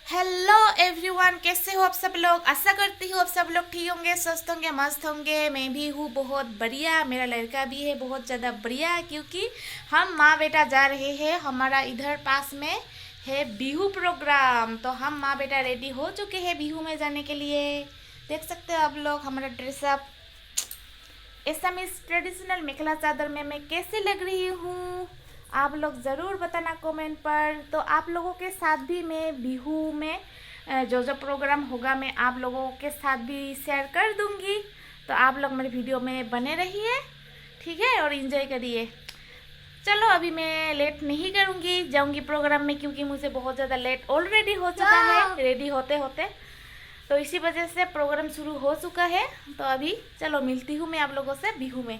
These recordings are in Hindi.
हेलो एवरीवन, कैसे हो आप सब लोग। आशा करती हूँ आप सब लोग ठीक होंगे, स्वस्थ होंगे, मस्त होंगे। मैं भी हूँ बहुत बढ़िया, मेरा लड़का भी है बहुत ज़्यादा बढ़िया, क्योंकि हम माँ बेटा जा रहे हैं। हमारा इधर पास में है बिहू प्रोग्राम, तो हम माँ बेटा रेडी हो चुके हैं बिहू में जाने के लिए। देख सकते हो आप लोग हमारा ड्रेसअप। ऐसा मैं इस ट्रेडिशनल मेखला चादर में मैं कैसे लग रही हूँ, आप लोग ज़रूर बताना कमेंट पर। तो आप लोगों के साथ भी मैं बिहू में जो जो प्रोग्राम होगा मैं आप लोगों के साथ भी शेयर कर दूँगी। तो आप लोग मेरे वीडियो में बने रहिए, ठीक है, और इन्जॉय करिए। चलो अभी मैं लेट नहीं करूँगी, जाऊँगी प्रोग्राम में, क्योंकि मुझे बहुत ज़्यादा लेट ऑलरेडी हो चुका है रेडी होते होते। तो इसी वजह से प्रोग्राम शुरू हो चुका है। तो अभी चलो मिलती हूँ मैं आप लोगों से बिहू में।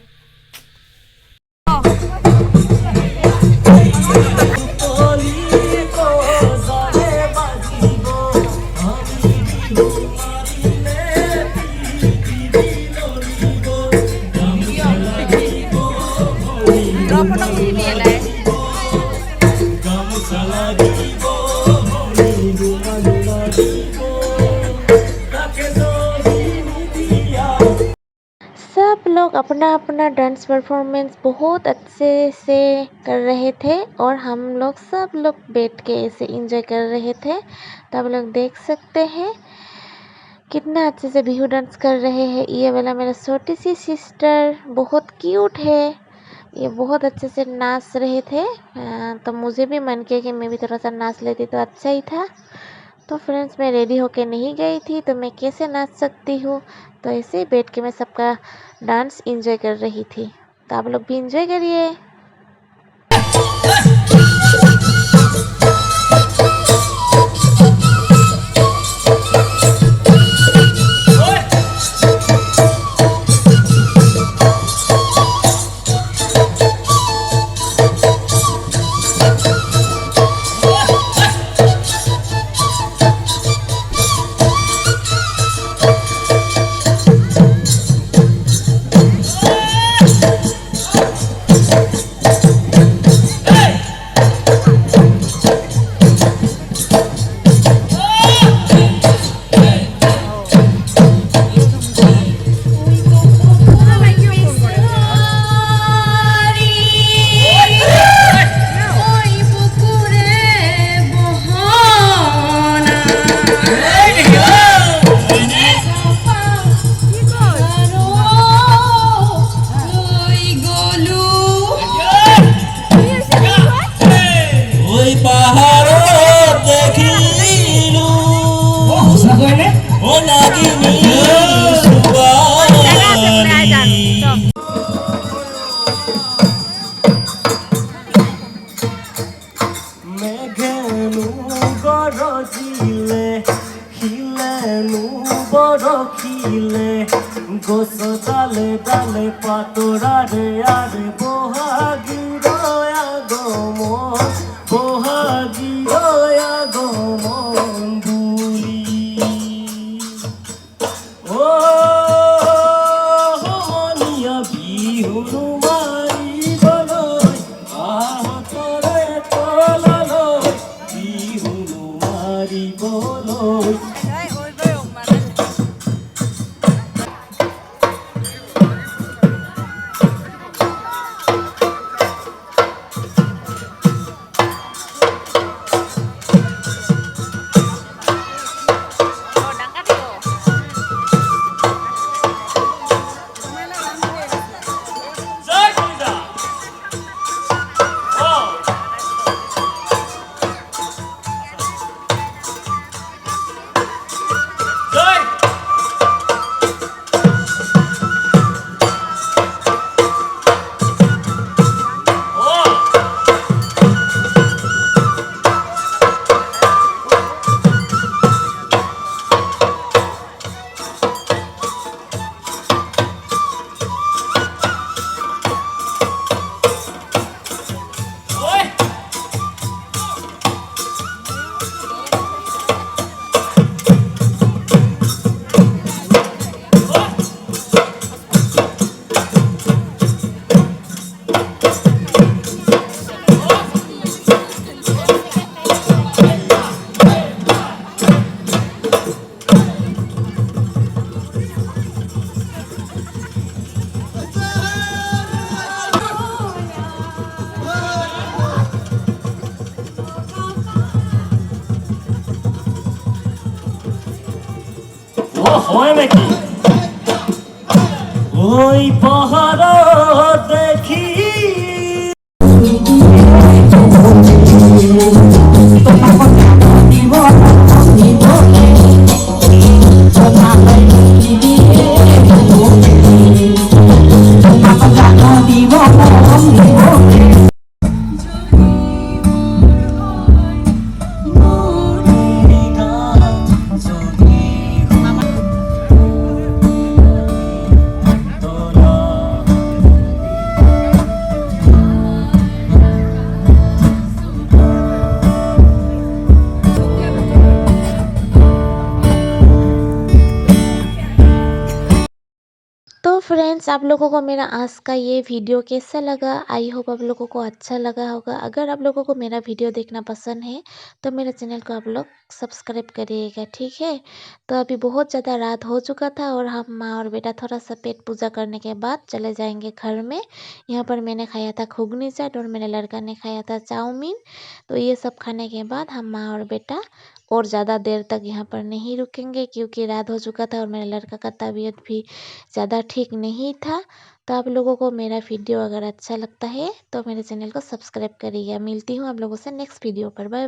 सब लोग अपना अपना डांस परफॉर्मेंस बहुत अच्छे से कर रहे थे और हम लोग सब लोग बैठ के ऐसे एंजॉय कर रहे थे। तो आप लोग देख सकते हैं कितना अच्छे से बिहू डांस कर रहे हैं। ये वाला मेरा छोटी सी सिस्टर बहुत क्यूट है, ये बहुत अच्छे से नाच रहे थे। तो मुझे भी मन किया कि मैं भी थोड़ा सा नाच लेती तो अच्छा ही था। तो फ्रेंड्स, मैं रेडी होके नहीं गई थी तो मैं कैसे नाच सकती हूँ। तो ऐसे ही बैठ के मैं सबका डांस एंजॉय कर रही थी। तो आप लोग भी एंजॉय करिए। গোসো ডালে ডালে পাতোরারে আরে বহাগি রয়া গমন বহাগি রয়া গমন বুলি ও হনিয়া বিহুনু মারি বলই আহতরে তললই বিহুনু মারি বলই। হয় নাকি ওই পাহারা দেখি तो फ्रेंड्स, आप लोगों को मेरा आज का ये वीडियो कैसा लगा? आई होप आप लोगों को अच्छा लगा होगा। अगर आप लोगों को मेरा वीडियो देखना पसंद है तो मेरे चैनल को आप लोग सब्सक्राइब करिएगा, ठीक है। तो अभी बहुत ज़्यादा रात हो चुका था और हम माँ और बेटा थोड़ा सा पेट पूजा करने के बाद चले जाएंगे घर में। यहाँ पर मैंने खाया था घुगनी चाट और मेरे लड़का ने खाया था चाउमीन। तो ये सब खाने के बाद हम माँ और बेटा और ज़्यादा देर तक यहाँ पर नहीं रुकेंगे, क्योंकि रात हो चुका था और मेरे लड़का का तबीयत भी ज़्यादा ठीक नहीं था। तो आप लोगों को मेरा वीडियो अगर अच्छा लगता है तो मेरे चैनल को सब्सक्राइब करिएगा। मिलती हूँ आप लोगों से नेक्स्ट वीडियो पर। बाय।